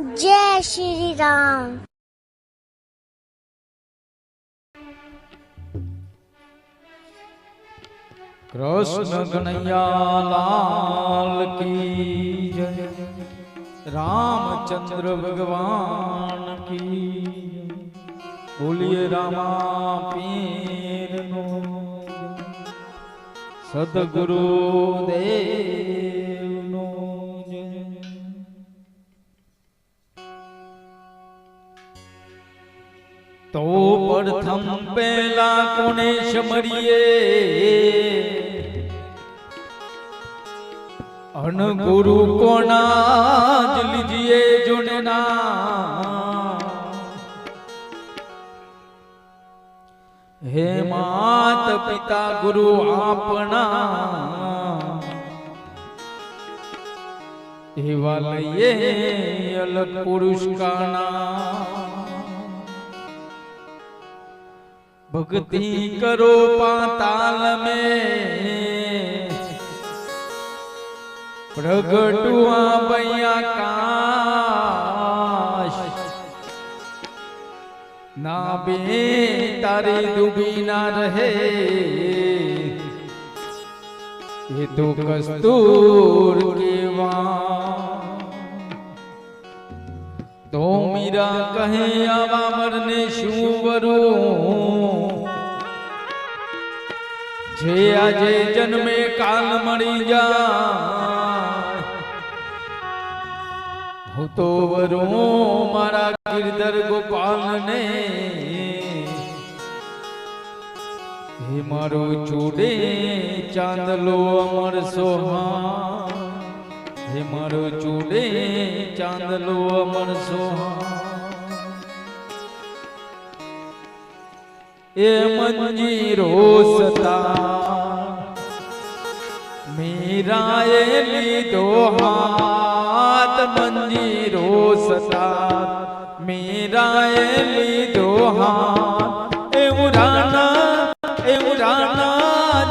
जय श्री राम। कृष्ण कन्हैया लाल की जय। रामचंद्र भगवान की बोलिए रामा पीर नो सदगुरु देव नो जय। तो प्रथम पहला कोने समरिए अन गुरु को नाज लीजिए जुड़ना। हे मात पिता गुरु आपना एवा लइए अलग पुरुष का नाम। भक्ति करो पाताल में प्रगटुआ बैया काश ना बे तारी डूबी ना रहे। ये तो कस्तूर के तो मीरा कहे आवा मरने शू वरू जे आजे जन्मे काल मरी जा तो वरो मारा गिरधर गोपाल ने हे मारो चूड़े चांदलो अमर सोहा। हे मारो चूड़े चांदलो अमर सोहा। ए मंजीरो सता मेरा ए लीधो हाथ। मंजीरो सता मेरा ए लीधो हाथ। ए उड़ाना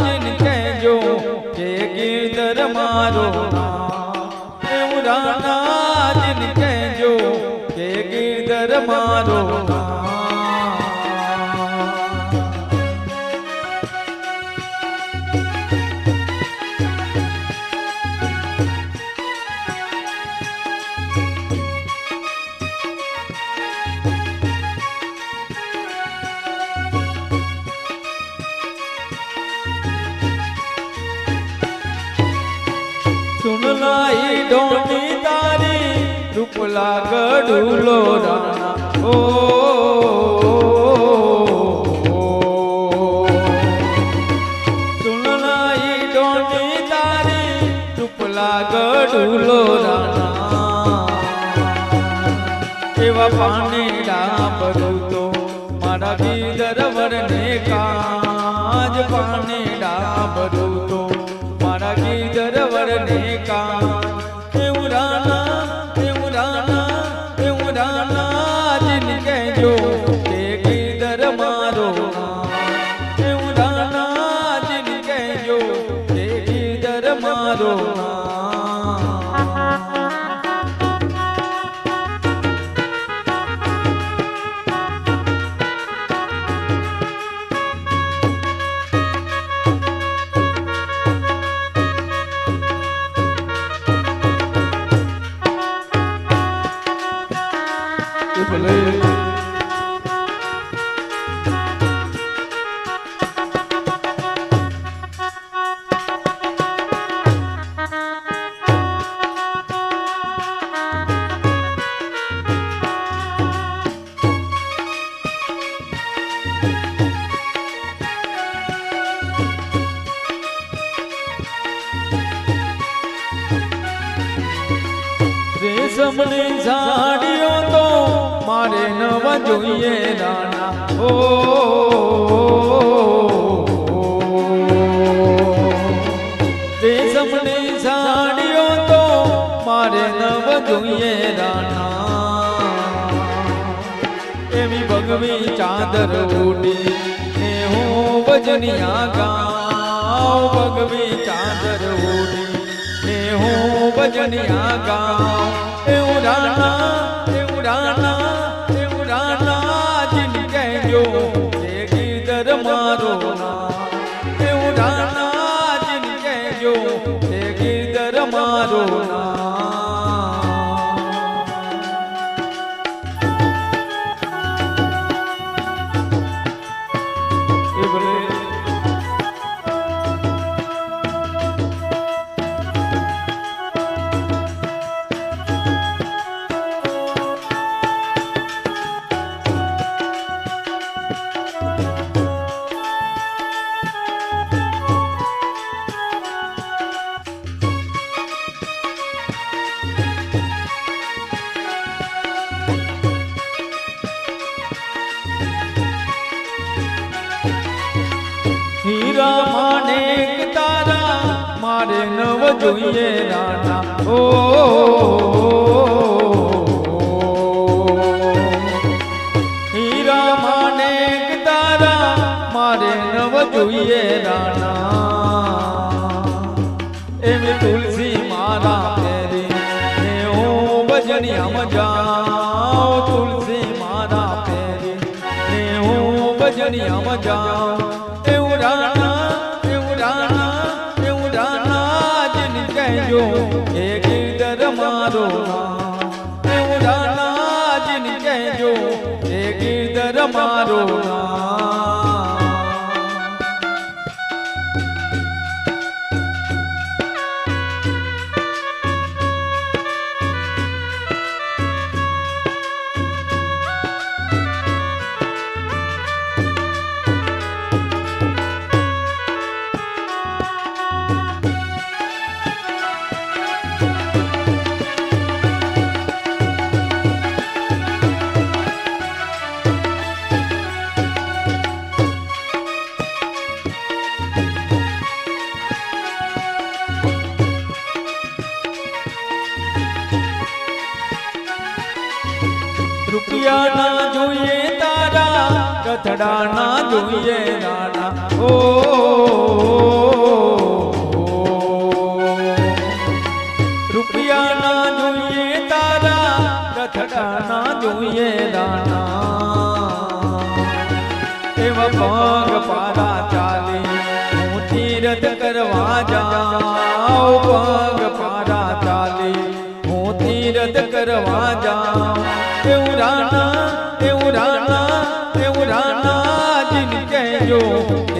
जिन कहजो के गिरधर मारो नाथ। ए उड़ाना जिन कहजो के गिरधर मारो नाथ। सुन लाई डोनी तारी रूपला गडूलो राणा। ओ सुन लाई डोनी तारी रूपला गडूलो राणा। एवा पानेडा भरू तो मारा गिरधर वरने काज। पानेडा भरू तो मारा गिरधर वरने का। हे उड़ाना जिन कहजो के गिरधर मारो नाथ। हे उड़ाना जिन कहजो के गिरधर मारो नाथ। रेशमनी साड़ियों तो मारे नवा जोइए राणा। ओ रेशमनी साड़ियों तो मारे नवा जोइए राणा। एवी भगवी चादर उड़ी ने हूँ भजनिया गाँव। भगवी चादर उड़ी ने हूँ भजनिया गाँव। ए उड़ाना मारो नाम ए भले હીરા માણેક તારા મારે નવ જોઈએ રાણા ઓ હીરા માણેક તારા મારે નવ જોઈએ રાણા એમ તુલસી મારા પેરી ને હું ભજનિયામાં જાઉં તુલસી મારા પેરી ને હું ભજનિયામાં જાઉં એ ગીરધર મારો એવું રાનાજીન કહેજો એ ગીરધર મારો રૂપિયા ના જોઈએ તારા કથડા ના જોઈએ નાના ઓ રૂપિયા ના જોઈએ તારા કથડા ના જોઈએ નાના એવા પગ પારા ચાલી હું તીરથ કરવા જાઉં પગ પારા ચાલી હું તીરથ કરવા જાઉં એવું રાના જીન કહેજો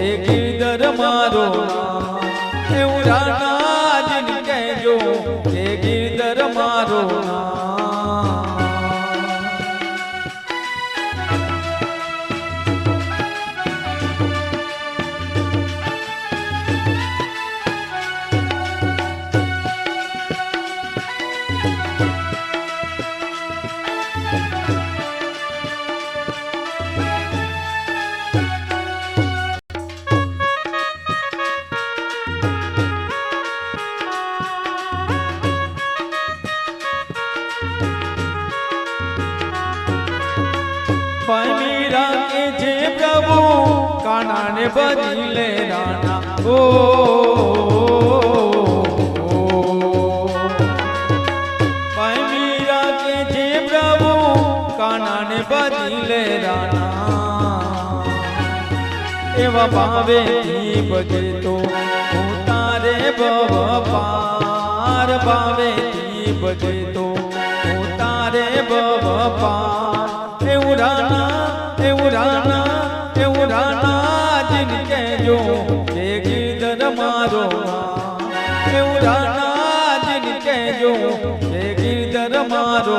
એ ગીરધર મારો એવું રાના જીન કહેજો એ ગીરધર મારો मीरा के जे प्रभु काना ने बदले राना ओ मीरा के जे प्रभु काना ने बदले राना एवा भावे बजे तो तारे भव पार भावे बजे तो तारे भव पार એવું રાના જીન કહેજો કે ગીરધર મારો એવું રાના જીન કહેજો કે ગીરધર મારો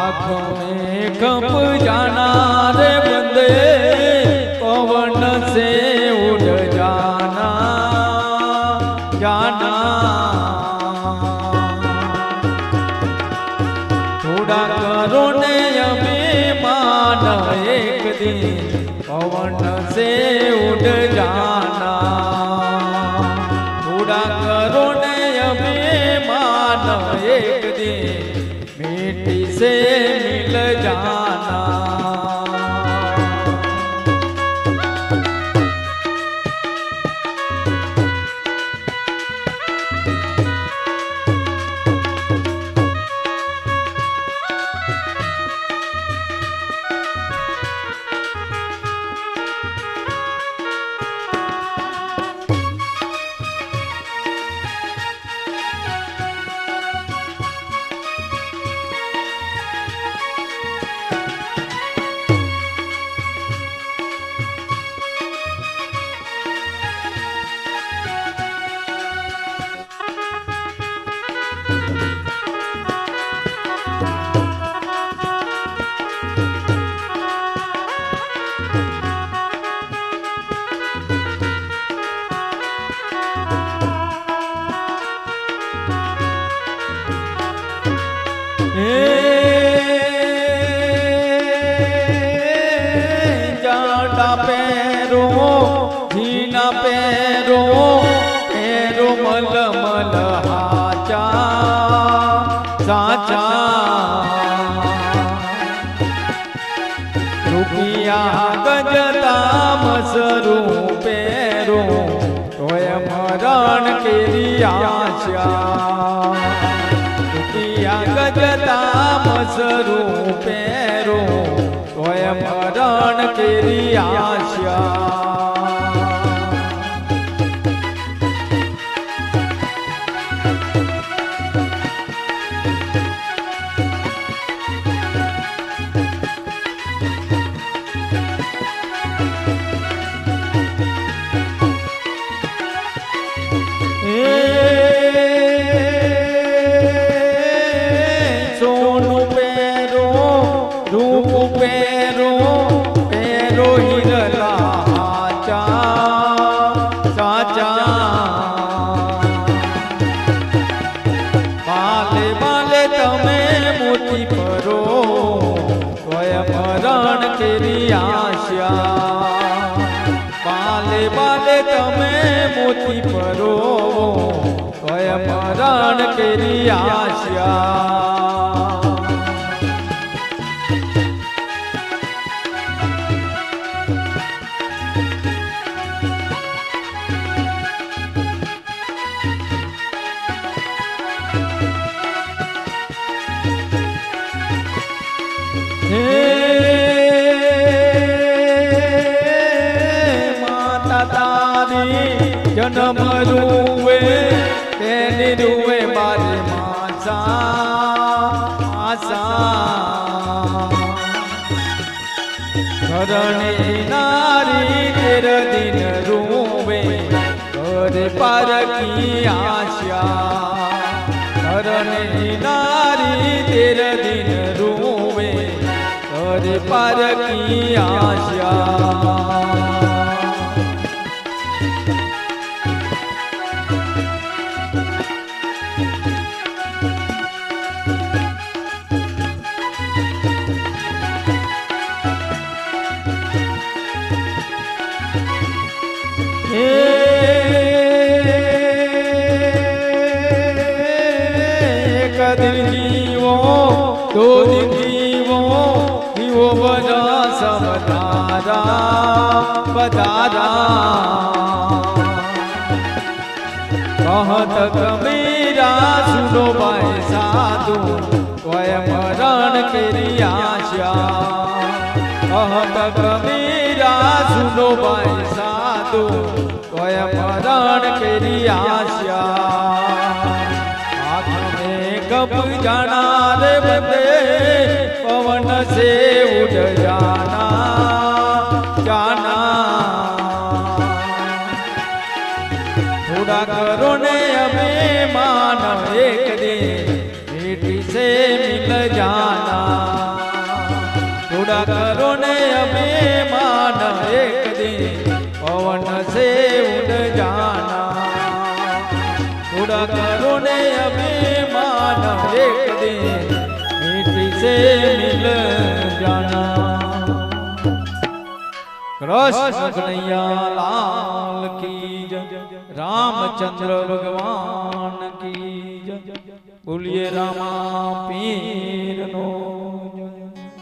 आँखों में कब जाना रे बंदे पवन से उड़ जाना जाना एक दिन मिट्टी से मिल जाना। जाड़ा पैरो झीना पैरो पैरो मल मल हाचा साचा रुपिया गजता मसरू पैरो तोय मरण केरी आशा गजता मसरू पैरो तोय मरण केरी आशा। पैरो पैरो हिरला हाचा साचा बाले बाले तमे मोती परो तोय मरण केरी आशा। बाले बाले तमे मोती परो तोय मरण केरी आशा। माता तारी जन्म रुवे तेनी रुवे मारे मासा आसा धरणी नारी तेर दिन रुवे घर पार की आशा। धरणी नारी तेर दिन रुवे घर पार की आशा। एक दिन जीवो दो दिन जीवो जीवो बना सब दादा बदादा कहत कबीरा सुनो भाई साधु तोय मरण केरी आशा। कहत कबीरा सुनो भाई साधु तोय मरण केरी आशा। हाथ में कब जाना रे बंदे पवन से उड़ जाना जाना। थोड़ा करो ने अभिमान एक दिन मिट्टी से मिल जाना। थोड़ा करो ने अभिमान एक दिन पवन से उड़ जाना। थोड़ा करो ने अभिमान एक दिन मिट्टी से मिल जाना। कृष्ण कन्हैया लाल की जय, रामचंद्र भगवान की जय। બોલીએ રામા પીર